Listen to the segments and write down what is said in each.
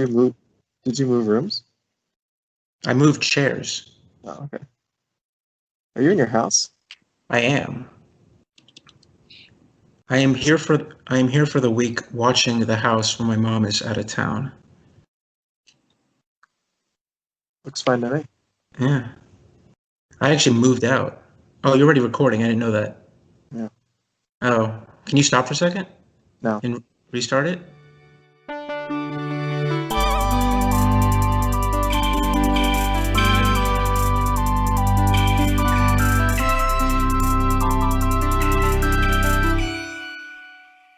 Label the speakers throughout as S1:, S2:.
S1: you move? Did you move rooms?
S2: I moved chairs.
S1: Oh, okay. Are you in your house?
S2: I am. I am here for the week watching the house when my mom is out of town.
S1: Looks fine to me.
S2: Yeah. I actually moved out. Oh, you're already recording. I didn't know that.
S1: Yeah.
S2: Oh, can you stop for a second?
S1: No.
S2: And restart it?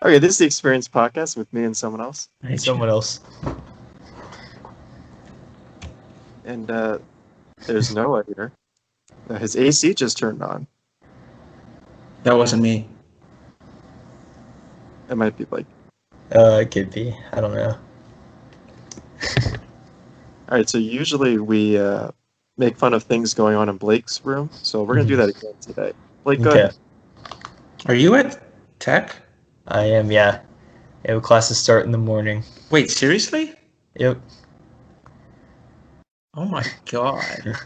S1: Okay, this is the Experience Podcast with me and someone else.
S3: Someone else.
S1: And there's Noah here. His AC just turned on.
S2: That wasn't me.
S1: It might be like...
S3: It could be. I don't know.
S1: Alright, so usually we make fun of things going on in Blake's room, so we're going to do that again today. Blake, go ahead.
S2: Are you at Tech?
S3: I am, yeah. Classes start in the morning.
S2: Wait, seriously?
S3: Yep.
S2: Oh my god.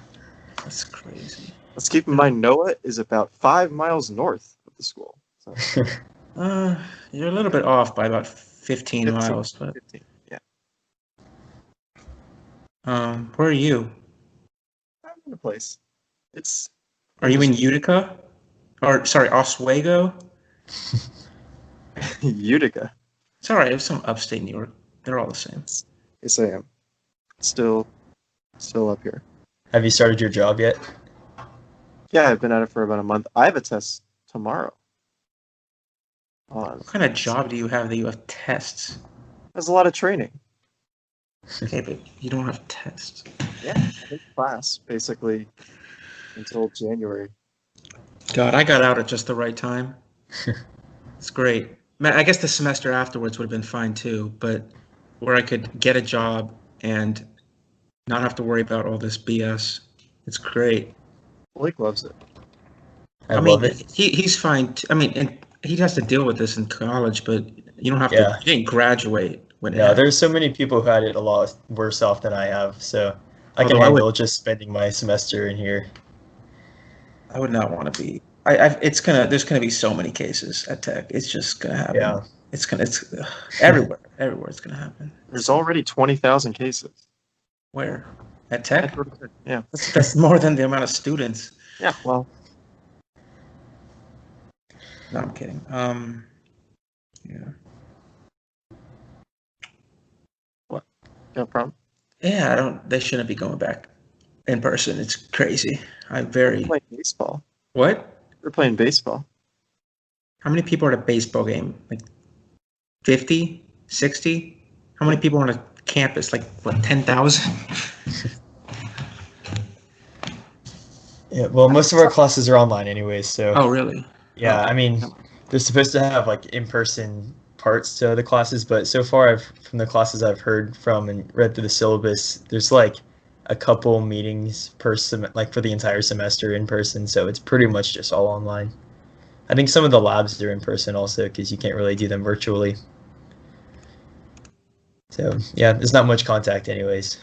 S2: That's crazy.
S1: Let's keep in mind Noah is about 5 miles north of the school. So.
S2: You're a little bit off by about 15 miles, but
S1: 15, yeah.
S2: Where are you?
S1: I'm in a place.
S2: Are you in Utica? Or sorry, Oswego?
S1: Utica.
S2: It's alright, it's some upstate New York. They're all the same.
S1: Yes, I am. Still up here.
S3: Have you started your job yet?
S1: Yeah, I've been at it for about a month. I have a test tomorrow.
S2: What kind of job do you have that you have tests?
S1: There's a lot of training.
S2: Okay, but you don't have tests.
S1: Yeah, I take class basically until January.
S2: God, I got out at just the right time. It's great. Man, I guess the semester afterwards would have been fine too, but where I could get a job and not have to worry about all this BS. It's great.
S1: Blake loves it.
S3: I love it.
S2: He's fine. And he has to deal with this in college, but you don't have to. You didn't graduate when it happened.
S3: There's so many people who had it a lot worse off than I have, so I can handle just spending my semester in here.
S2: I would not want to be. There's gonna be so many cases at Tech. It's just gonna happen.
S3: Yeah.
S2: It's everywhere. Everywhere it's gonna happen.
S1: There's already 20,000 cases.
S2: Where? At Tech?
S1: Yeah.
S2: That's more than the amount of students.
S1: Yeah, well.
S2: No, I'm kidding. Yeah.
S1: What? No problem?
S2: Yeah, they shouldn't be going back in person. It's crazy.
S1: We're playing baseball.
S2: What?
S1: We're playing baseball.
S2: How many people are at a baseball game? Like 50? 60? How many people on a campus? Like, what, 10,000?
S3: Yeah, well, most of our classes are online anyways, so...
S2: Oh, really?
S3: Yeah, I mean, they're supposed to have, like, in-person parts to the classes, but so far, from the classes I've heard from and read through the syllabus, there's, like, a couple meetings per for the entire semester in person, so it's pretty much just all online. I think some of the labs are in person also, because you can't really do them virtually. So, yeah, there's not much contact anyways.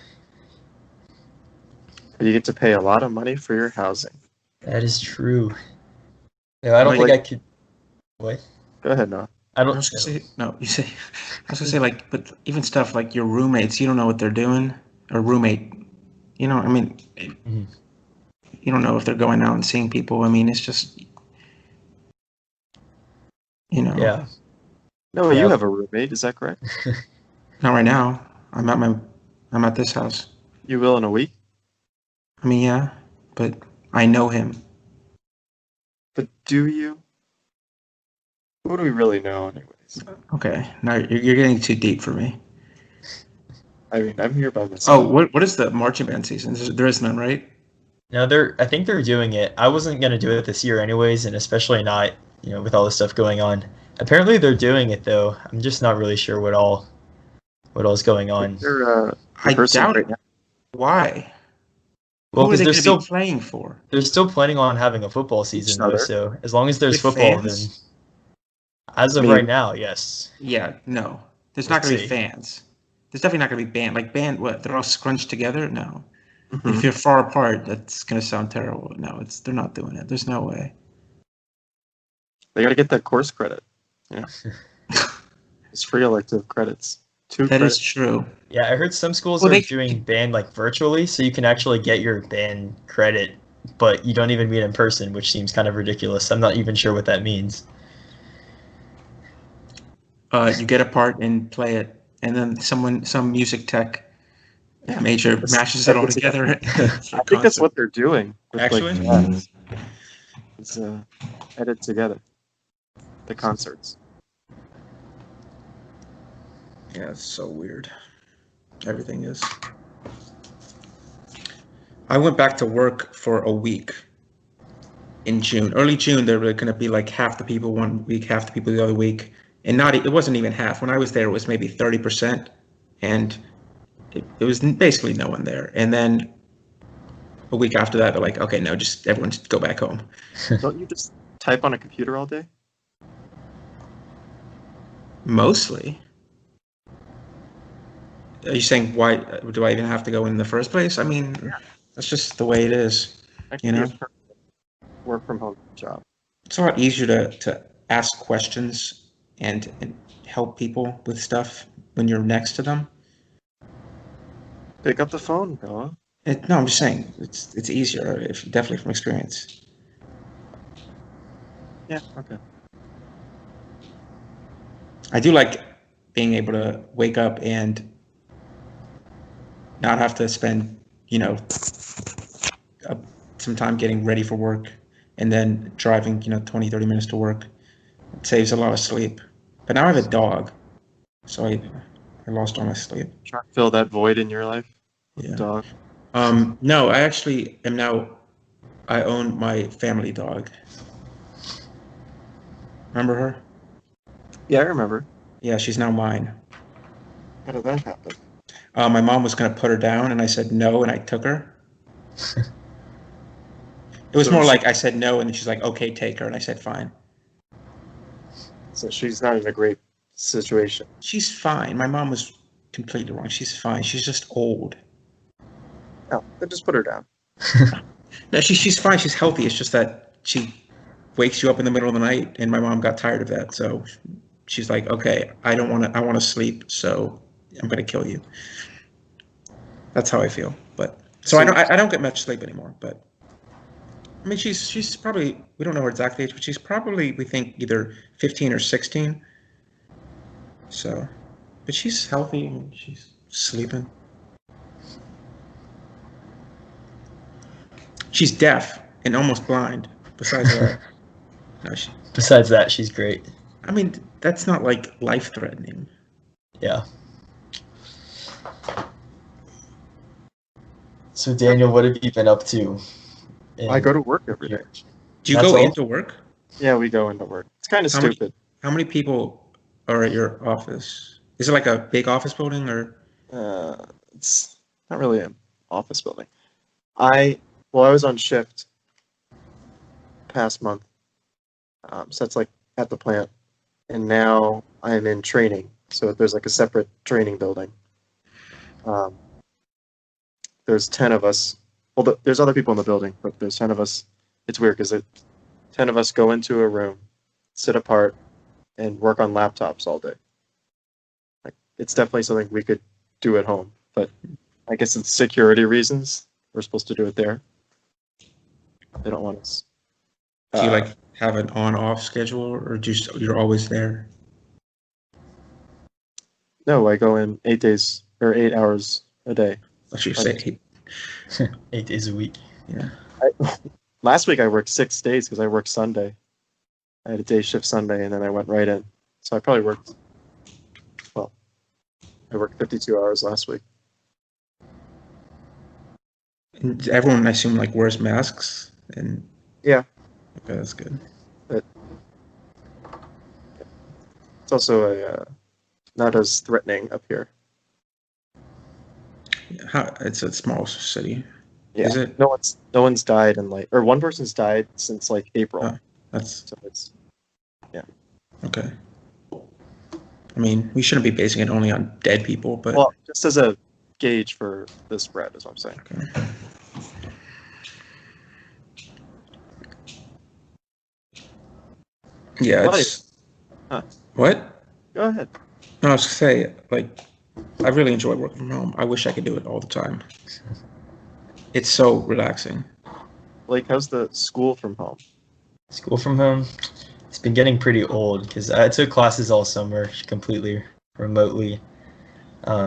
S1: You get to pay a lot of money for your housing.
S3: That is true. No, I don't think I could... What?
S1: Go ahead, Noah.
S2: I was gonna say, like, but even stuff like your roommates, you don't know what they're doing, or roommate, you don't know if they're going out and seeing people. I mean, it's just,
S3: Yeah.
S1: No, you have a roommate, is that correct?
S2: Not right now. I'm at this house.
S1: You will in a week?
S2: I mean, yeah, but I know him.
S1: But do you? What do we really know anyways?
S2: Okay, now you're getting too deep for me.
S1: I mean, I'm here by myself.
S2: Oh, what is the marching band season? There is none, right?
S3: No, I think they're doing it. I wasn't going to do it this year anyways, and especially not, with all this stuff going on. Apparently they're doing it, though. I'm just not really sure what all's going on.
S2: I doubt it. Why?
S3: Well, because
S2: they're still playing for.
S3: They're still planning on having a football season, though, so as long as there's football, then as of right now, yes.
S2: Yeah, no. There's not going to be fans. There's definitely not going to be band. Like band, what? They're all scrunched together? No.
S1: Mhm.
S2: If you're far apart, that's going to sound terrible. No, they're not doing it. There's no way.
S1: They got to get that course credit. Yeah. It's free elective credits.
S2: That is true.
S3: Yeah, I heard some schools
S2: Well,
S3: are
S2: they-
S3: doing band like virtually, so you can actually get your band credit, but you don't even meet in person, which seems kind of ridiculous. I'm not even sure what that means.
S2: You get a part and play it, and then some music tech
S1: Yeah.
S2: major mashes it all together.
S1: I think that's what they're doing. With,
S2: Actually?
S1: it's edit together the concerts.
S2: Yeah, it's so weird. Everything is. I went back to work for a week in June. Early June, there were going to be like half the people one week, half the people the other week. And it wasn't even half. When I was there, it was maybe 30%. And it was basically no one there. And then a week after that, they're like, okay, no, just everyone just go back home.
S1: Don't you just type on a computer all day?
S2: Mostly. Are you saying why do I even have to go in the first place? I mean, that's just the way it is.
S1: I
S2: You know?
S1: Work from home job.
S2: It's a lot easier to ask questions and help people with stuff when you're next to them.
S1: Pick up the phone, Noah.
S2: No, I'm just saying it's easier, definitely from experience.
S1: Yeah, okay.
S2: I do like being able to wake up and not have to spend, some time getting ready for work and then driving, 20, 30 minutes to work. It saves a lot of sleep. But now I have a dog, so I lost all my sleep.
S1: Try to fill that void in your life with
S2: Yeah.
S1: a dog.
S2: No, I actually am now. I own my family dog. Remember her?
S1: Yeah, I remember.
S2: Yeah, she's now mine.
S1: How did that happen?
S2: My mom was going to put her down, and I said no, and I took her. It was
S1: So
S2: more
S1: she-
S2: like I said no, and then she's like, okay, take her, and I said fine.
S1: So she's not in a great situation.
S2: She's fine. My mom was completely wrong. She's fine. She's just old.
S1: No, then just put her down.
S2: No, she's fine. She's healthy. It's just that she wakes you up in the middle of the night, and my mom got tired of that. So she's like, okay, I don't want to. I want to sleep, so I'm going to kill you. That's how I feel. But so I don't get much sleep anymore. But I mean, she's probably, we don't know her exact age, but she's probably, we think, either 15 or 16. So, but she's healthy and she's sleeping. She's deaf and almost blind. Besides that, no,
S3: Besides that, she's great.
S2: I mean, that's not like life-threatening.
S3: Yeah. So Daniel, what have you been up to?
S1: I go to work every day.
S2: Do you
S3: That's
S2: go
S3: all?
S2: into work?
S1: Yeah, we go into work. It's kind of
S2: How many-
S1: stupid.
S2: How many people are at your office? Is it like a big office building or?
S1: It's not really an office building. I was on shift past month. So that's like at the plant. And now I'm in training. So there's like a separate training building. There's 10 of us. Well, there's other people in the building, but there's 10 of us. It's weird because 10 of us go into a room, sit apart, and work on laptops all day. Like, it's definitely something we could do at home, but I guess it's security reasons. We're supposed to do it there. They don't want us.
S2: Do you like have an on-off schedule, or just you're always there?
S1: No, I go in 8 hours a day.
S2: What you say?
S3: 8 days a week.
S2: Yeah.
S1: Last week I worked 6 days because I worked Sunday. I had a day shift Sunday, and then I went right in. So I probably worked. Well, I worked 52 hours last week.
S2: And everyone, I assume, like wears masks and.
S1: Yeah.
S2: Okay, that's good.
S1: It's also not as threatening up here.
S2: Yeah, it's a small city.
S1: Yeah.
S2: Is it?
S1: No one's died in or one person's died since like April.
S2: Oh. That's
S1: So it's
S2: okay. I mean, we shouldn't be basing it only on dead people, but
S1: Well, just as a gauge for the spread is what I'm saying.
S2: okay. Yeah,
S1: Well,
S2: it's
S1: Huh.
S2: what?
S1: Go ahead.
S2: No, I was gonna say, like, I really enjoy working from home. I wish I could do it all the time. It's so relaxing.
S1: Blake, how's the school from home?
S3: School from home, it's been getting pretty old because I took classes all summer completely remotely.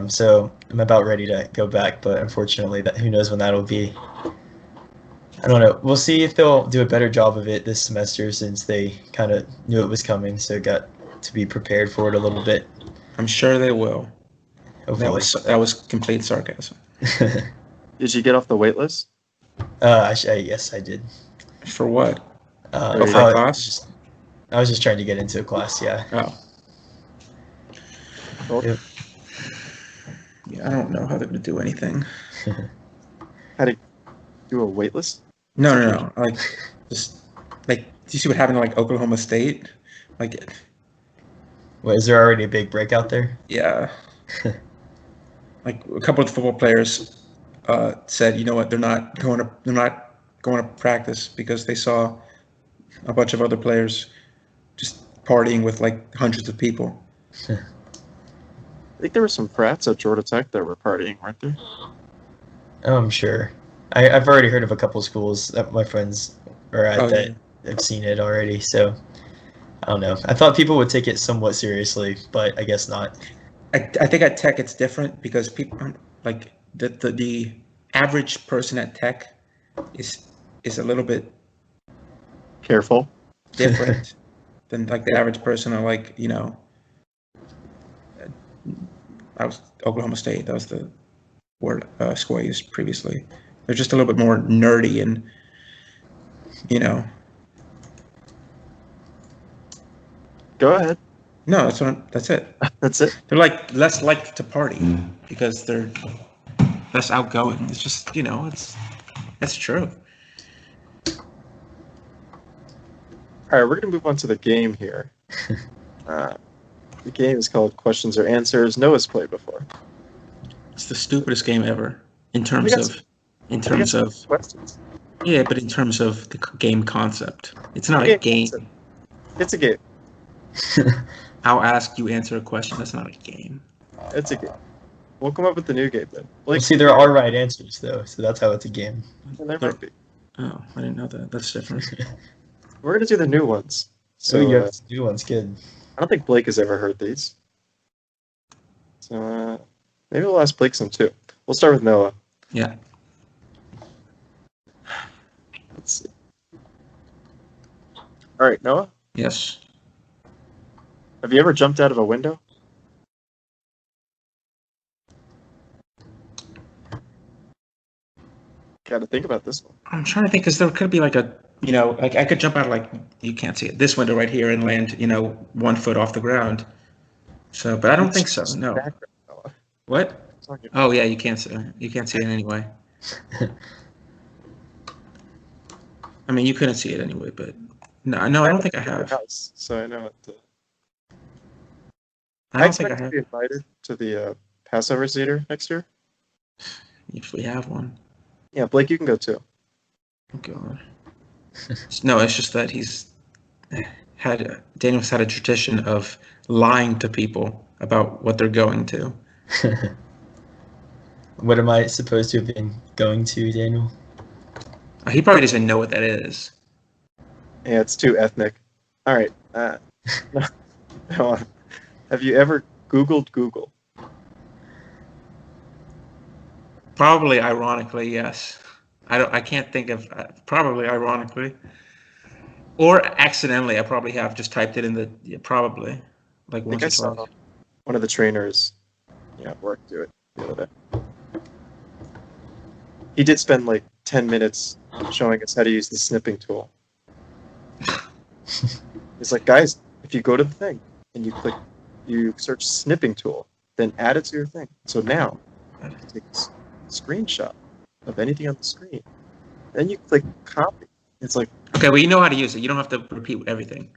S3: So I'm about ready to go back, but unfortunately, that who knows when that'll be. I don't know. We'll see if they'll do a better job of it this semester since they kind of knew it was coming, so got to be prepared for it a little bit.
S2: I'm sure they will.
S3: Hopefully.
S2: That was complete sarcasm.
S1: Did you get off the wait list?
S3: Yes, I did.
S2: For what?
S1: Oh, for
S2: a class?
S3: I was just trying to get into a class, yeah.
S2: Oh.
S1: Well,
S3: Yep.
S2: Yeah, I don't know how they're gonna do anything.
S1: How to do a wait list?
S2: No. Like, just like, do you see what happened to like Oklahoma State? Like,
S3: What, is there already a big breakout there?
S2: yeah, like a couple of football players said, you know what, they're not going to practice because they saw a bunch of other players just partying with like hundreds of people.
S1: I think there were some frats at Georgia Tech that were partying, weren't there?
S3: Oh, I'm sure. I've already heard of a couple schools that my friends are at
S2: Oh,
S3: that
S2: yeah.
S3: have seen it already, so I don't know. I thought people would take it somewhat seriously, but I guess not.
S2: I think at Tech it's different because people like the average person at Tech is a little bit
S1: Careful.
S2: different than like the average person at like, you know, I was Oklahoma State. That was the word school I used previously. They're just a little bit more nerdy and, you know.
S1: Go ahead.
S2: No, that's it.
S1: That's it.
S2: They're like less likely to party because they're less outgoing. It's just, you know, that's true.
S1: All right, we're gonna move on to the game here. The game is called Questions or Answers. Noah's played before.
S2: It's the stupidest game ever in
S1: We
S2: terms
S1: got
S2: of
S1: some- questions.
S2: yeah, but in terms of the game concept. It's not a
S1: Game
S2: game.
S1: concept. It's a game.
S2: I'll ask you answer a question. That's not a game.
S1: It's a game. We'll come up with the new game then.
S3: Well,
S1: Blake,
S3: see, there are right answers though, so that's how it's a game.
S1: there might be.
S2: Oh, I didn't know that. That's different.
S1: We're gonna do the new ones.
S3: So
S1: So
S3: you have to do one's good.
S1: I don't think Blake has ever heard these. So maybe we'll ask Blake some too. We'll start with Noah.
S2: Yeah.
S1: Let's see. All right, Noah.
S2: Yes.
S1: Have you ever jumped out of a window? Got to think about this one.
S2: I'm trying to think because there could be like a, you know, like I could jump out of like, you can't see it, this window right here and land, you know, 1 foot off the ground. So, but I don't think so. No.
S1: Background, Noah.
S2: What?
S1: Talking-
S2: Oh yeah, you can't see it anyway. I mean, you couldn't see it anyway, but no, I don't think I have.
S1: House, so I know what.
S2: I
S1: I
S2: don't think
S1: expect
S2: I
S1: to
S2: have.
S1: be invited to the Passover Seder next year.
S2: If we have one.
S1: Yeah, Blake, you can go too.
S2: Oh God. No, it's just that Daniel's had a tradition of lying to people about what they're going to.
S3: What am I supposed to have been going to, Daniel?
S2: He probably doesn't know what that is.
S1: Yeah, it's too ethnic. All right. Noah, have you ever Googled Google?
S2: Probably ironically, yes. I can't think of probably ironically. Or accidentally, I probably have just typed it in the probably like
S1: I think
S2: once
S1: I
S2: or
S1: saw
S2: twice.
S1: one of the trainers, at work do it the other day. He did spend like 10 minutes showing us how to use the snipping tool. He's like, guys, if you go to the thing and you search snipping tool, then add it to your thing. So now, you take a screenshot of anything on the screen. Then you click copy. It's like,
S2: Okay, well you know how to use it. You don't have to repeat everything.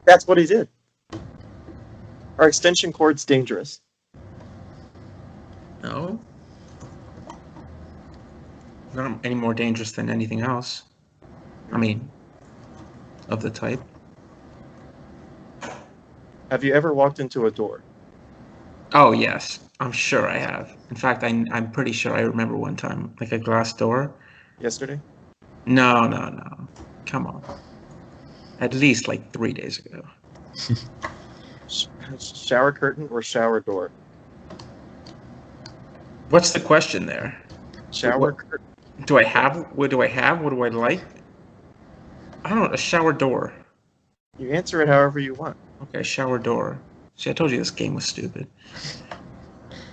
S1: that's what he did. Are extension cords dangerous?
S2: No. Not any more dangerous than anything else. I mean, of the type.
S1: Have you ever walked into a door?
S2: Oh, yes. I'm sure I have. In fact, I'm pretty sure I remember one time, like a glass door.
S1: Yesterday?
S2: No, no, no. Come on. At least like 3 days ago.
S1: Shower curtain or shower door?
S2: What's the question there?
S1: Shower curtain.
S2: Do I have? What do I have? What do I like? I don't know. A shower door.
S1: You answer it however you want.
S2: Okay, shower door. See, I told you this game was stupid.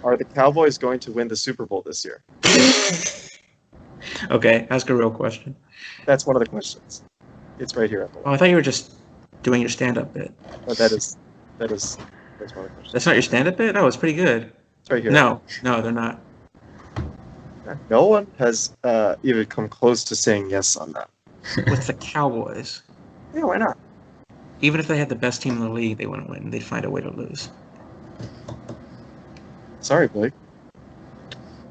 S1: Are the Cowboys going to win the Super Bowl this year?
S2: Okay, ask a real question.
S1: That's one of the questions. It's right here.
S2: Oh, I thought you were just doing your stand-up bit.
S1: But that's one of the questions.
S2: That's not your stand-up bit? Oh, it's pretty good.
S1: It's right here.
S2: No, they're not.
S1: No one has even come close to saying yes on that.
S2: With the Cowboys.
S1: Yeah, why not?
S2: Even if they had the best team in the league, they wouldn't win. They'd find a way to lose.
S1: Sorry, Blake.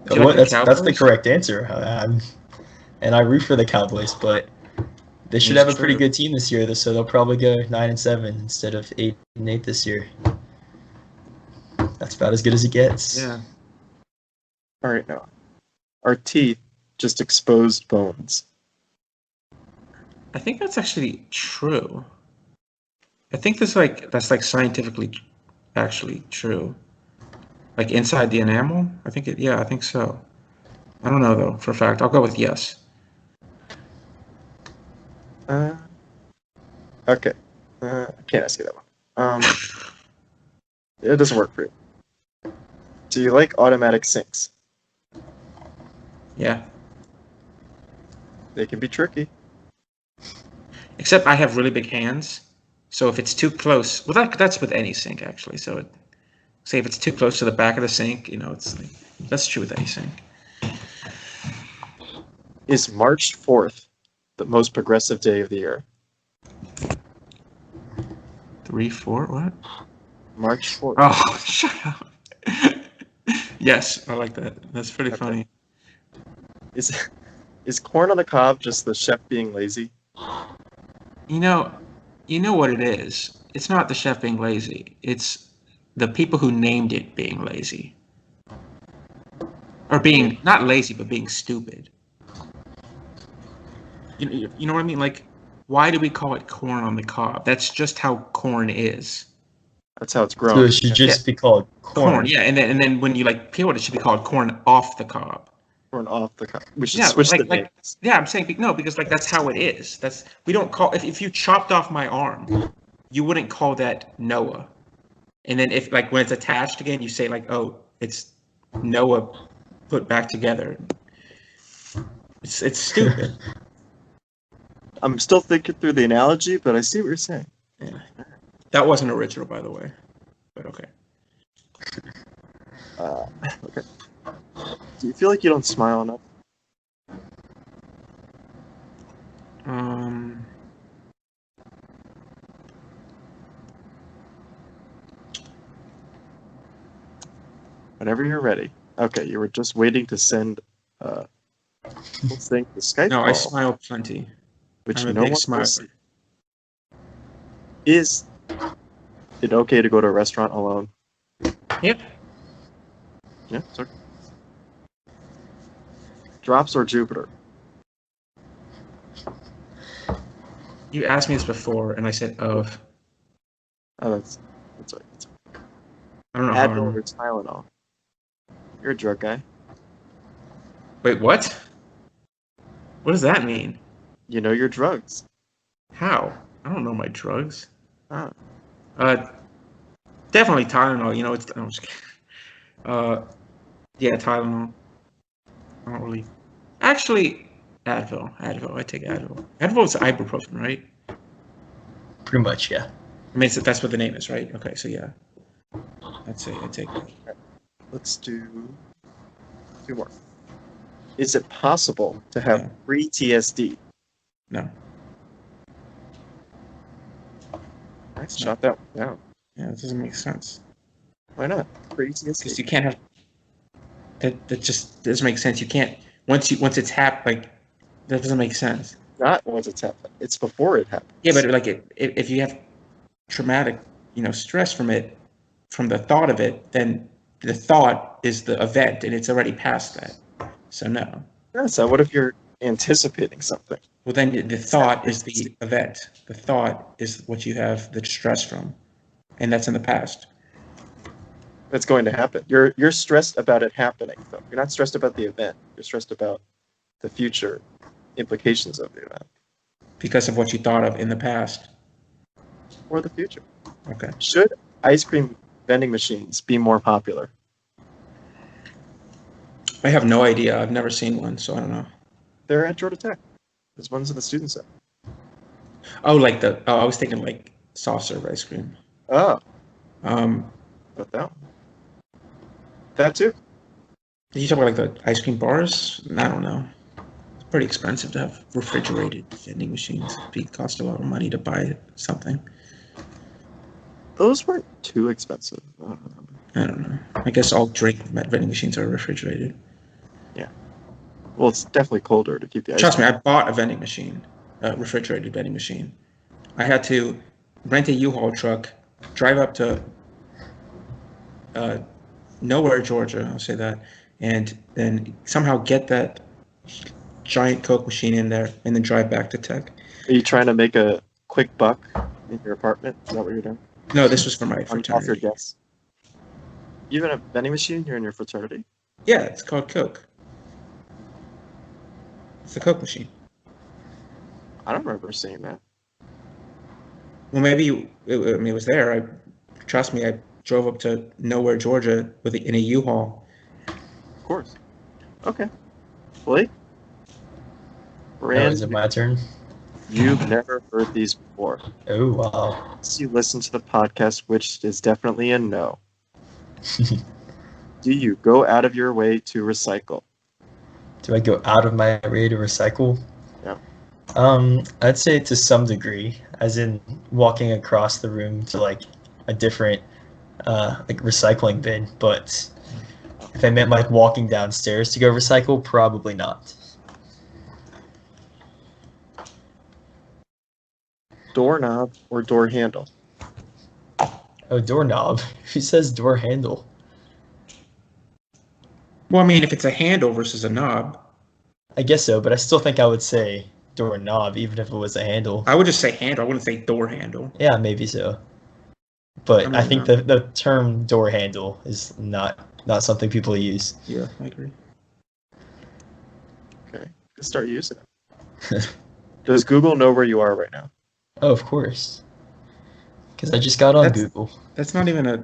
S2: Do you like the
S3: That's the
S2: Cowboys?
S3: correct answer. And I root for the Cowboys, but they should
S2: It's
S3: have a pretty
S2: true.
S3: good team this year, so they'll probably go 9-7 instead of 8-8 this year. That's about as good as it gets.
S2: Yeah.
S1: All right, now. Are teeth just exposed bones?
S2: I think that's actually true. I think that's like scientifically actually true. Like inside the enamel? I think so. I don't know though, for a fact. I'll go with yes.
S1: Okay. I can't ask you that one. It doesn't work for you. Do you like automatic sinks?
S2: Yeah.
S1: They can be tricky.
S2: Except I have really big hands. So if it's too close, well that's with any sink actually. So say if it's too close to the back of the sink, it's like, that's true with any sink.
S1: Is March 4th the most progressive day of the year?
S2: 3, 4, what?
S1: March 4th.
S2: Oh, shut up. Yes, I like that. That's pretty
S1: Okay.
S2: funny.
S1: Is corn on the cob just the chef being lazy?
S2: You know what it is. It's not the chef being lazy. It's the people who named it being lazy. Or being, not lazy, but being stupid. You know what I mean? Like, why do we call it corn on the cob? That's just how corn is.
S1: That's how it's
S3: So
S1: grown.
S3: it should just be called corn.
S2: Yeah, and then when you like peel it, it should be called corn off the cob.
S1: Corn off the cob. We should
S2: Yeah,
S1: switch the
S2: like
S1: names.
S2: yeah, I'm saying no, because like that's how it is. We don't call if you chopped off my arm, you wouldn't call that Noah. And then if like when it's attached again, you say like, oh, it's Noah put back together. It's stupid.
S1: I'm still thinking through the analogy, but I see what you're saying.
S2: Yeah. That wasn't original, by the way. But okay.
S1: Okay. Do you feel like you don't smile enough? Whenever you're ready. Okay, you were just waiting to send let's think the Skype
S2: No,
S1: call,
S2: I smile plenty.
S1: which
S2: I'm a
S1: no
S2: big
S1: one will
S2: smiler.
S1: see. Is it okay to go to a restaurant alone?
S2: Yep.
S1: Yeah, sorry. Drops or Jupiter?
S2: You asked me this before, and I said of.
S1: Oh, that's right.
S2: I don't know how I
S1: Advil
S2: remember.
S1: or Tylenol? You're a drug guy.
S2: Wait, what? What does that mean?
S1: You know your drugs.
S2: How? I don't know my drugs.
S1: Ah.
S2: Definitely Tylenol. It's. I'm just kidding. Yeah, Tylenol. I don't really. Actually, Advil. I take Advil. Advil is ibuprofen, right?
S3: Pretty much, yeah.
S2: I mean, that's what the name is, right? Okay, so yeah. I'd say I take that.
S1: Let's do 2 more. Is it possible to have
S2: Yeah.
S1: pre-TSD?
S2: No.
S1: Nice, shot that one down.
S2: Yeah, it doesn't make sense.
S1: Why not? Pretty easy
S2: Because
S1: escape.
S2: you can't have that just doesn't make sense. You can't once it's happened, like that doesn't make sense.
S1: Not once it's happened. It's before it happens.
S2: Yeah, but like if you have traumatic, stress from it, from the thought of it, then the thought is the event, and it's already past that. So no.
S1: Yeah, so what if you're anticipating something?
S2: Well, then the thought is the event. The thought is what you have the stress from, and that's in the past.
S1: That's going to happen. You're stressed about it happening, though. You're not stressed about the event. You're stressed about the future implications of the event
S2: Because of what you thought of in the past.
S1: or the future.
S2: Okay.
S1: Should ice cream vending machines be more popular?
S2: I have no idea. I've never seen one, so I don't know.
S1: They're at Georgia Tech. There's ones in the student center.
S2: Oh, I was thinking like soft serve ice cream.
S1: Oh,
S2: Um,
S1: but that one. That too.
S2: Did you talk about like the ice cream bars? I don't know. It's pretty expensive to have refrigerated vending machines. It cost a lot of money to buy something.
S1: Those weren't too expensive. I don't remember.
S2: I don't know. I guess all drink vending machines are refrigerated.
S1: Well, it's definitely colder to keep the ice
S2: Trust me,
S1: cream.
S2: I bought a vending machine, a refrigerated vending machine. I had to rent a U-Haul truck, drive up to nowhere, Georgia, I'll say that, and then somehow get that giant Coke machine in there and then drive back to Tech.
S1: Are you trying to make a quick buck in your apartment? Is that what you're doing?
S2: No, this was for my
S1: Off your
S2: fraternity.
S1: guess. You have a vending machine? You're in your fraternity?
S2: Yeah, it's called Coke. It's the Coke machine.
S1: I don't remember seeing that.
S2: Well, maybe it was there. Trust me, I drove up to nowhere, Georgia, in a U-Haul.
S1: Of course. Okay. Blake?
S3: Now
S1: Brand,
S3: is it my turn?
S1: you've never heard these before.
S3: Oh, wow.
S1: Unless you listen to the podcast, which is definitely a no. Do you go out of your way to recycle?
S3: Do I go out of my way to recycle?
S1: Yeah.
S3: I'd say to some degree, as in walking across the room to like a different like recycling bin, but if I meant like walking downstairs to go recycle, probably not.
S1: Doorknob or door handle?
S3: Oh, doorknob. Who says door handle?
S2: Well, I mean, if it's a handle versus a knob,
S3: I guess so, but I still think I would say doorknob, even if it was a handle.
S2: I would just say handle. I wouldn't say door handle.
S3: Yeah, maybe so. But
S2: I
S3: I
S2: mean,
S3: think the term door handle is not something people use.
S2: Yeah, I agree.
S1: Okay. Let's start using it. Does Google know where you are right now?
S3: Oh, of course. Because I just got on
S2: That's-
S3: Google.
S2: That's not even a.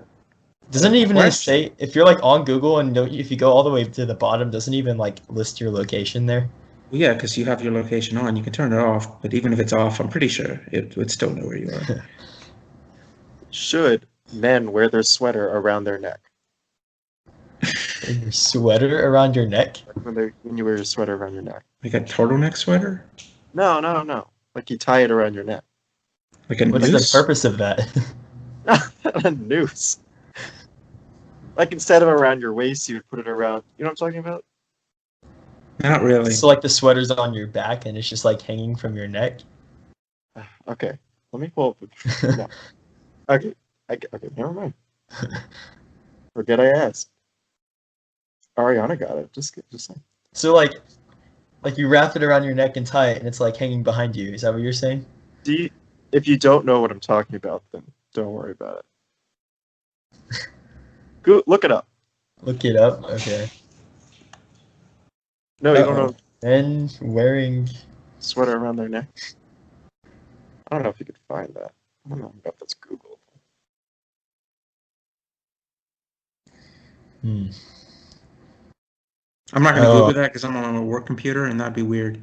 S3: Doesn't it even
S2: question.
S3: say if you're like on Google and if you go all the way to the bottom, doesn't it even like list your location there?
S2: Well, yeah, because you have your location on. You can turn it off, but even if it's off, I'm pretty sure it would still know where you are.
S1: Should men wear their sweater around their neck?
S3: Your sweater around your neck?
S1: Like when you wear your sweater around your neck?
S2: Like a turtleneck sweater?
S1: No. Like you tie it around your neck.
S2: Like a
S3: What is
S2: noose?
S3: the purpose of that?
S1: A noose. Like instead of around your waist, you would put it around. You know what I'm talking about?
S2: Not really.
S3: So like the sweater's on your back and it's just like hanging from your neck?
S1: Okay. Let me pull up. No. Okay. Okay. Never mind. Forget I asked. Ariana got it. Just saying.
S3: So like you wrap it around your neck and tie it and it's like hanging behind you. Is that what you're saying?
S1: If you don't know what I'm talking about, then don't worry about it. Look it up.
S3: Look it up. Okay.
S1: No, you don't know
S3: Men wearing
S1: sweater around their neck. I don't know if you could find that. I don't know if that's Google.
S2: I'm not going to
S3: Oh.
S2: Google that because I'm on a work computer and that'd be weird.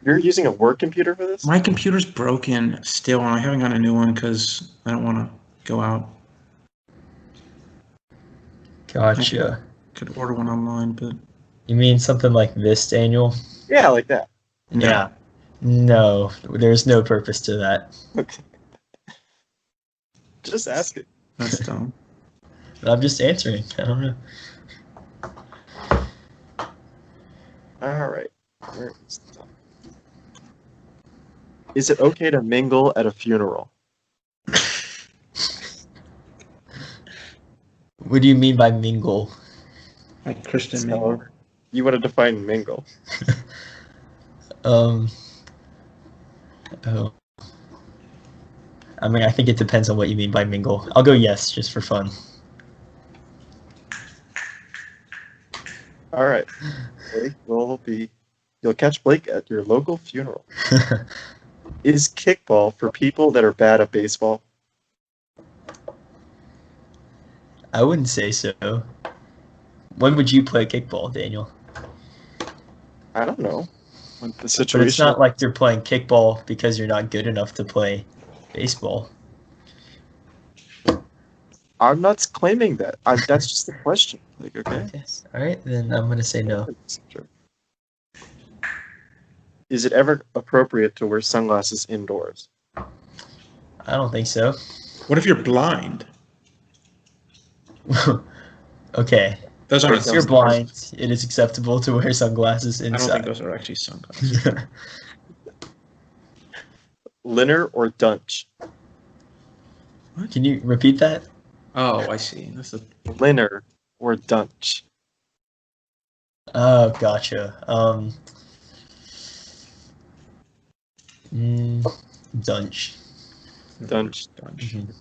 S1: You're using a work computer for this?
S2: My computer's broken still, and I haven't got a new one because I don't want to go out.
S3: Gotcha.
S2: Could order one online, but
S3: You mean something like this, Daniel?
S1: Yeah, like that.
S3: Yeah. No, there's no purpose to that.
S1: Okay. Just ask it.
S2: That's dumb.
S3: I'm just answering. I don't know.
S1: All right. Where is the- Is it okay to mingle at a funeral?
S3: What do you mean by mingle?
S2: Like Christian
S1: So,
S2: Mingle.
S1: you want to define mingle?
S3: Oh. I mean, I think it depends on what you mean by mingle. I'll go yes, just for fun.
S1: All right. Blake will be. You'll catch Blake at your local funeral. Is kickball for people that are bad at baseball?
S3: I wouldn't say so. When would you play kickball, Daniel?
S1: I don't know. When the
S3: But
S1: situation.
S3: it's not like you're playing kickball because you're not good enough to play baseball.
S1: I'm not claiming that. That's just the question. Like, okay.
S3: Okay. All right, then I'm gonna say no.
S1: Is it ever appropriate to wear sunglasses indoors?
S3: I don't think so.
S2: What if you're blind?
S3: Okay.
S2: Those aren't.
S3: If you're blind, it is acceptable to wear sunglasses
S2: I don't think
S3: inside.
S2: those are actually sunglasses.
S1: Linner or Dunch?
S3: Can you repeat that?
S2: Oh, I see. That's a
S1: Linner or Dunch?
S3: Oh, gotcha. Dunch.
S1: Dunch.
S3: Mhm.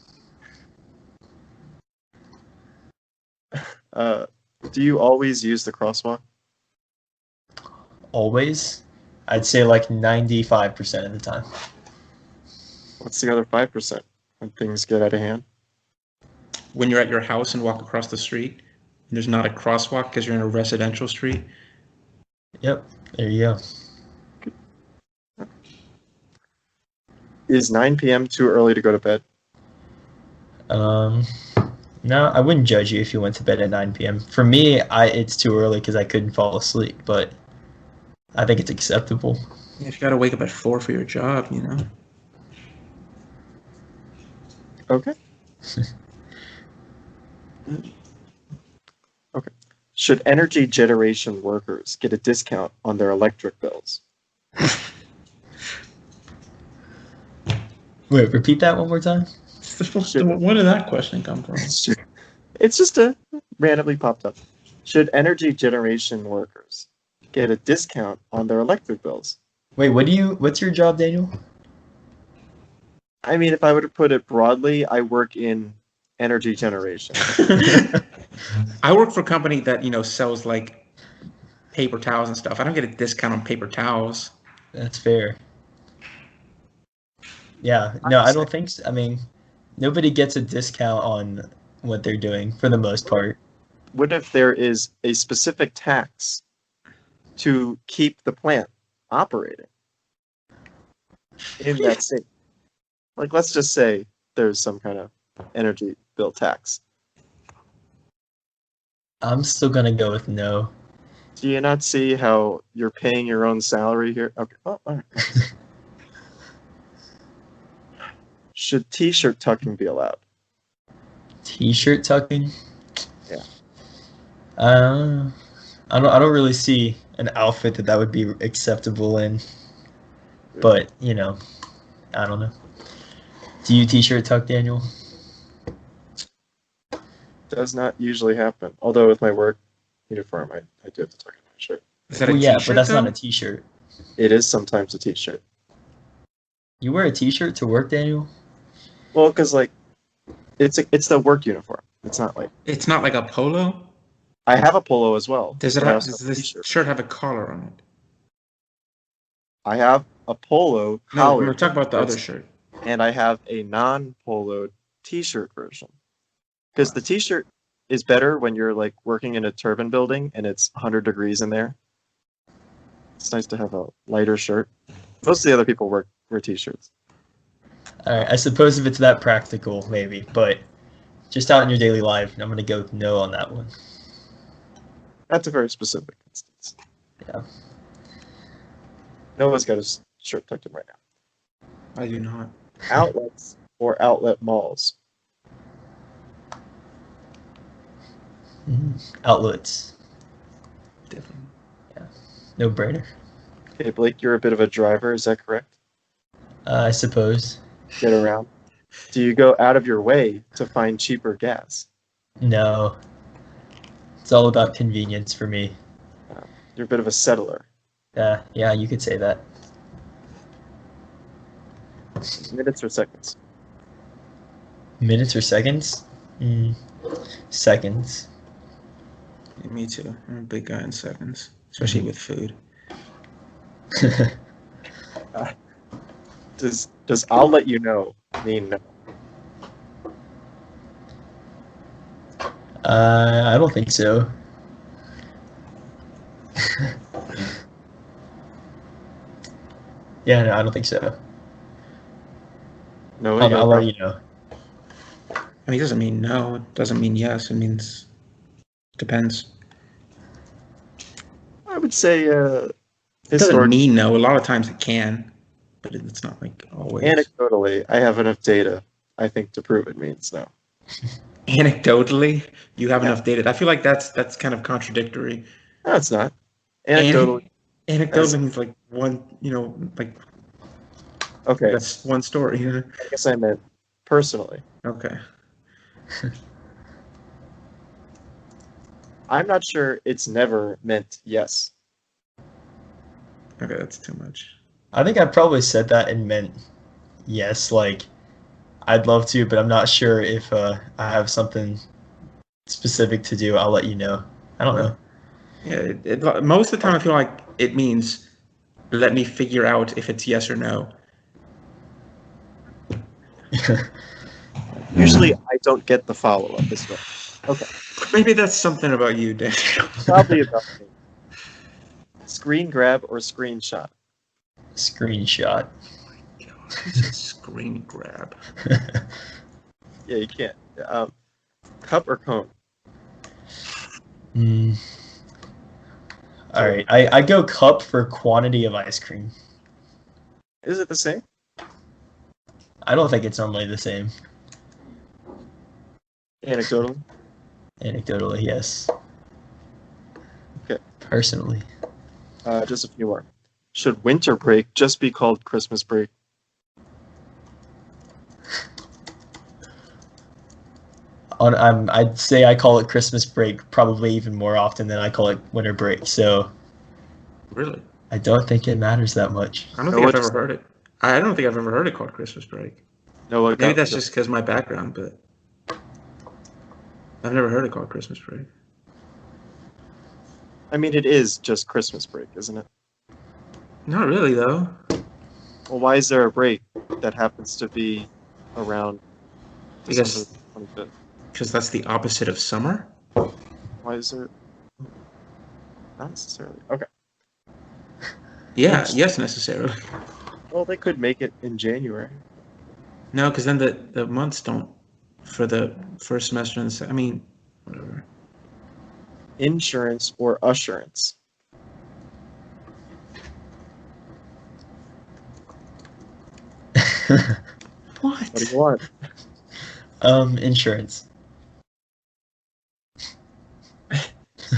S1: Do you always use the crosswalk?
S3: Always? I'd say like 95% of the time.
S1: What's the other 5% when things get out of hand?
S2: when you're at your house and walk across the street, and there's not a crosswalk because you're in a residential street.
S3: Yep, there you go.
S1: Is 9 p.m. too early to go to bed?
S3: No, I wouldn't judge you if you went to bed at 9 p.m. For me, it's too early because I couldn't fall asleep, but I think it's acceptable.
S2: Yeah, if you got to wake up at 4 for your job, you know.
S1: Okay. Okay. Should energy generation workers get a discount on their electric bills?
S3: Wait, repeat that one more time?
S2: Where did that question come from?
S1: It's just a randomly popped up. Should energy generation workers get a discount on their electric bills?
S3: Wait, what's your job, Daniel?
S1: I mean, if I were to put it broadly, I work in energy generation.
S2: I work for a company that, sells like paper towels and stuff. I don't get a discount on paper towels.
S3: That's fair. Yeah, no, I don't think so. I mean, nobody gets a discount on what they're doing for the most part.
S1: What if there is a specific tax to keep the plant operating in that state? Like, let's just say there's some kind of energy bill tax.
S3: I'm still gonna go with no.
S1: Do you not see how you're paying your own salary here? Okay. Oh, all right. Should t-shirt tucking be allowed?
S3: T-shirt tucking?
S1: Yeah.
S3: I don't really see an outfit that would be acceptable in. But, I don't know. Do you t-shirt tuck, Daniel?
S1: Does not usually happen. Although with my work uniform, I do have to tuck in my shirt.
S2: Is that a
S3: yeah,
S2: t-shirt,
S3: but that's
S2: though?
S3: not a t-shirt.
S1: It is sometimes a t-shirt.
S3: You wear a t-shirt to work, Daniel?
S1: Well, because like, it's the work uniform. It's not like
S2: It's not like a polo?
S1: I have a polo as well.
S2: Does
S1: but I
S2: does
S1: also have a
S2: this
S1: t-shirt.
S2: shirt have a collar on it?
S1: I have a polo
S2: No,
S1: collared,
S2: we're talking about the other
S1: It's-
S2: shirt.
S1: and I have a non-poloed t-shirt version. Because the t-shirt is better when you're like working in a turbine building and it's 100 degrees in there. It's nice to have a lighter shirt. Most of the other people wear t-shirts.
S3: All right, I suppose if it's that practical, maybe. But just out in your daily life, I'm going to go with no on that one.
S1: That's a very specific instance.
S3: Yeah.
S1: Noah's got his shirt tucked in right now.
S2: I do not.
S1: Outlets or outlet malls?
S3: Outlets.
S2: Definitely.
S3: No brainer.
S1: Okay, Blake, you're a bit of a driver, is that correct?
S3: I suppose.
S1: Get around. Do you go out of your way to find cheaper gas?
S3: No. It's all about convenience for me.
S1: You're a bit of a settler.
S3: Yeah, you could say that.
S1: Minutes or seconds?
S3: Minutes or seconds? Seconds.
S2: Yeah, me too. I'm a big guy in seconds, especially with food.
S1: Does I'll let you know mean no?
S3: I don't think so. Yeah, no, I don't think so.
S1: No,
S3: I'll let you know.
S2: I mean, it doesn't mean no. It doesn't mean yes. It means depends.
S1: I would say
S2: It doesn't
S1: historically,
S2: mean no. A lot of times it can, but it's not like always.
S1: anecdotally, I have enough data, I think, to prove it means no.
S2: Anecdotally, you have
S1: Yeah.
S2: enough data. I feel like that's kind of contradictory.
S1: No, it's not. Anecdotally,
S2: Anecdotally means like one, like
S1: okay.
S2: that's one story.
S1: I guess I meant personally.
S2: Okay.
S1: I'm not sure it's never meant yes.
S2: Okay, that's too much.
S3: I think I probably said that and meant yes, like I'd love to, but I'm not sure if I have something specific to do. I'll let you know. I don't know.
S2: Yeah, most of the time I feel like it means let me figure out if it's yes or no.
S1: Usually, I don't get the follow up as well. Okay,
S2: Maybe that's something about you, Dan.
S1: probably about me. Screen grab or screenshot?
S3: Screenshot.
S2: Screen grab.
S1: Yeah, you can't. Cup or cone?
S3: All right, I go cup for quantity of ice cream.
S1: Is it the same?
S3: I don't think it's normally the same.
S1: Anecdotally?
S3: Anecdotally, yes.
S1: Okay.
S3: Personally.
S1: Just a few more. Should winter break just be called Christmas break?
S3: I'd say I call it Christmas break probably even more often than I call it winter break. So
S2: Really?
S3: I don't think it matters that much.
S2: I don't
S1: No,
S2: think I've
S1: what
S2: ever heard it. I don't think I've ever heard it called Christmas break.
S1: No, what
S2: Maybe
S1: got
S2: that's
S1: the-
S2: just because my background, but I've never heard it called Christmas break.
S1: I mean, it is just Christmas break, isn't it?
S2: Not really, though.
S1: Well, why is there a break that happens to be around
S2: I guess
S1: December 25th?
S2: because that's the opposite of summer.
S1: Why is there? Not necessarily. Okay.
S2: Yeah, yes, necessarily.
S1: Well, they could make it in January.
S2: No, because then the months don't for the first semester and I mean, whatever.
S1: Insurance or assurance? What do you want?
S3: Insurance.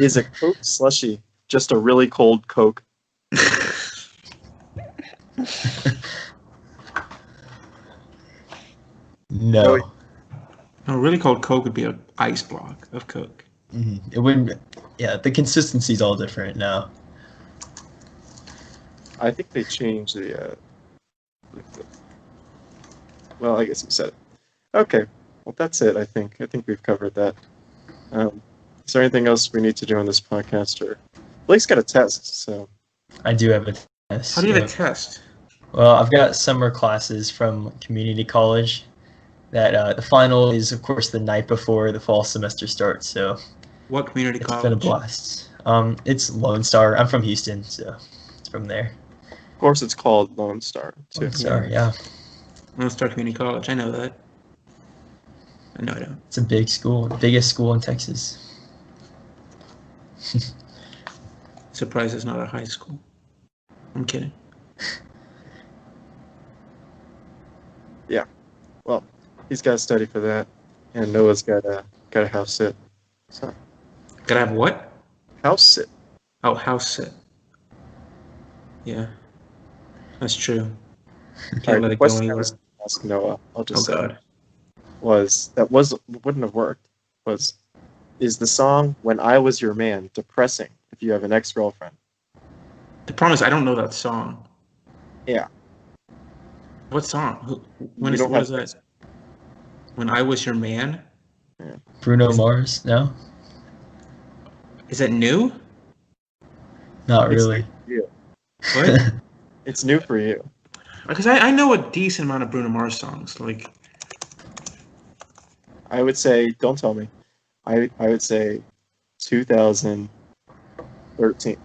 S1: Is a Coke slushy just a really cold Coke?
S3: No.
S2: No, really cold Coke would be an ice block of Coke.
S3: It wouldn't. Yeah, the consistency's all different now.
S1: I think they changed well, I guess you said it. Okay. Well, that's it. I think we've covered that. Is there anything else we need to do on this podcast? Or Blake's got a test, so
S3: I do have a test.
S2: How do you have
S3: yeah.
S2: a test?
S3: Well, I've got summer classes from community college. That the final is, of course, the night before the fall semester starts. So
S2: What community
S3: it's
S2: college?
S3: been a blast. It's Lone Star. I'm from Houston, so it's from there.
S1: of course it's called Lone Star too.
S3: Lone Star, yeah.
S2: Lone Star Community College. I know that. No, I don't.
S3: It's a big school, the biggest school in Texas.
S2: Surprised it's not a high school. I'm kidding.
S1: Well, he's got to study for that, and Noah's got a house sit. So
S2: Gotta have what?
S1: House sit.
S2: Oh, house sit. Yeah, that's true.
S1: All
S2: Can't
S1: right,
S2: let
S1: the
S2: it go
S1: question I
S2: anywhere.
S1: was gonna ask Noah, I'll
S2: Oh
S1: just say,
S2: God.
S1: wouldn't have worked. Is the song "When I Was Your Man" depressing if you have an ex-girlfriend?
S2: The problem is I don't know that song.
S1: Yeah.
S2: What song?
S1: You don't
S2: what
S1: have
S2: is that? When I Was Your Man?
S3: Bruno Mars? No,
S2: Is that new?
S3: not
S1: It's
S3: really.
S1: new for you.
S2: What?
S1: It's new for you.
S2: Because I know a decent amount of Bruno Mars songs. Like,
S1: I would say, don't tell me. I would say 2013.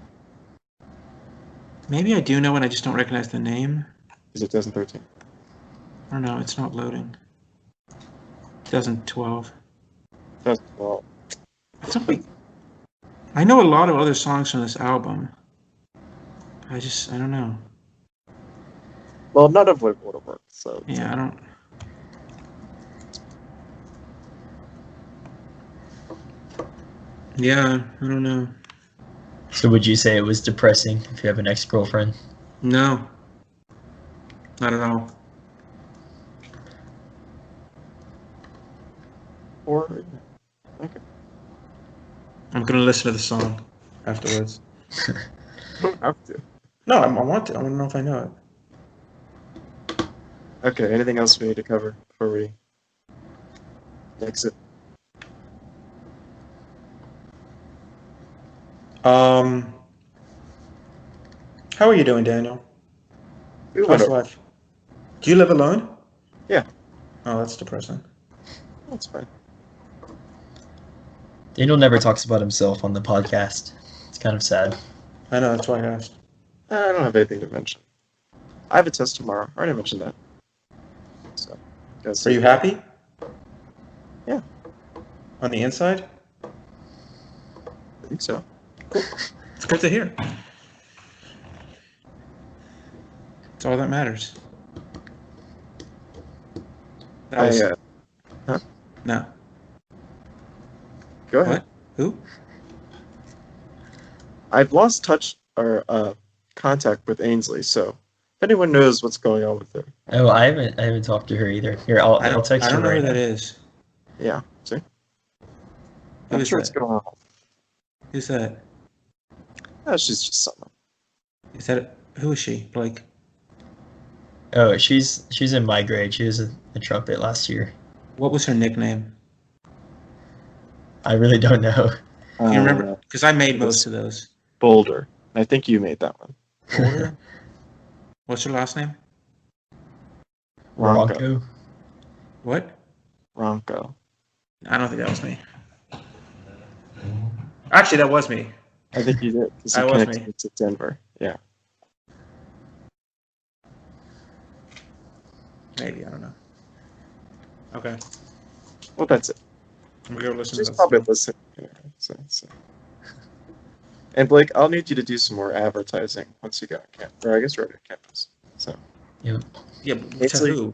S2: maybe I do know and I just don't recognize the name.
S1: Is it 2013?
S2: Or no, it's not loading. 2012.
S1: 2012.
S2: I don't think. I know a lot of other songs from this album. I don't know.
S1: Well, none of it would have worked. So
S2: Yeah, I don't. Yeah, I don't know.
S3: So would you say it was depressing if you have an ex-girlfriend?
S2: No, not at all.
S1: or okay.
S2: I'm gonna listen to the song afterwards.
S1: You don't have to.
S2: No, I want to. I want to know if I know it.
S1: Okay. Anything else we need to cover before we exit?
S2: How are you doing, Daniel?
S1: We went
S2: How's
S1: over.
S2: life? Do you live alone?
S1: Yeah.
S2: Oh, that's depressing.
S1: That's fine.
S3: Daniel never talks about himself on the podcast. It's kind of sad.
S2: I know, that's why I asked.
S1: I don't have anything to mention. I have a test tomorrow. I already mentioned that. So,
S2: Are you happy?
S1: Yeah.
S2: On the inside?
S1: I think so.
S2: It's good to hear. That's all that matters. That was, no.
S1: Go ahead.
S2: What? Who?
S1: I've lost touch or contact with Ainsley, so if anyone knows what's going on with her,
S3: Oh, I haven't talked to her either. Here, I'll text
S2: I
S3: her
S2: don't know
S3: right
S2: who that
S3: now.
S2: is.
S1: yeah, see,
S2: Who
S1: I'm
S2: is
S1: sure it's
S2: that?
S1: going on.
S2: Who's that?
S1: She's just someone.
S2: Is that who is she? Blake?
S3: Oh, she's in my grade. She was a trumpet last year.
S2: What was her nickname?
S3: I really don't know.
S2: Do you remember? Because I made
S1: it
S2: most
S1: was-
S2: of those.
S1: Boulder? I think you made that one.
S2: Boulder? What's her last name?
S1: Ronco.
S2: What?
S1: Ronco.
S2: I don't think that was me. Actually, that was me.
S1: I think you did. 'Cause
S2: That
S1: you
S2: was
S1: connected
S2: me.
S1: it to Denver. Yeah.
S2: Maybe, I don't know. Okay.
S1: Well, that's it.
S2: I'm gonna go listen
S1: She's
S2: to that
S1: probably
S2: song.
S1: listening. So. And Blake, I'll need you to do some more advertising once you get on campus. Or I guess you're already on campus. So.
S3: Yep.
S2: Yeah, but to
S1: Ainsley-
S2: who?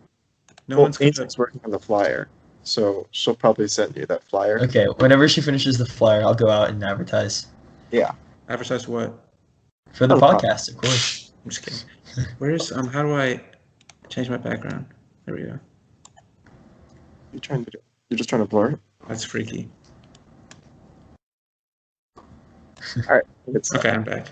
S2: No
S1: Well,
S2: one's gonna.
S1: Ainsley's working on the flyer, so she'll probably send you that flyer.
S3: Okay, whenever she finishes the flyer, I'll go out and advertise
S1: Yeah.
S2: Advertise what?
S3: for the
S1: Oh, the
S3: podcast, of course.
S2: I'm just kidding. Where's how do I change my background? There we go.
S1: You're trying to do. You're just trying to blur it.
S2: That's freaky.
S1: All right. It's
S2: Okay, I'm back.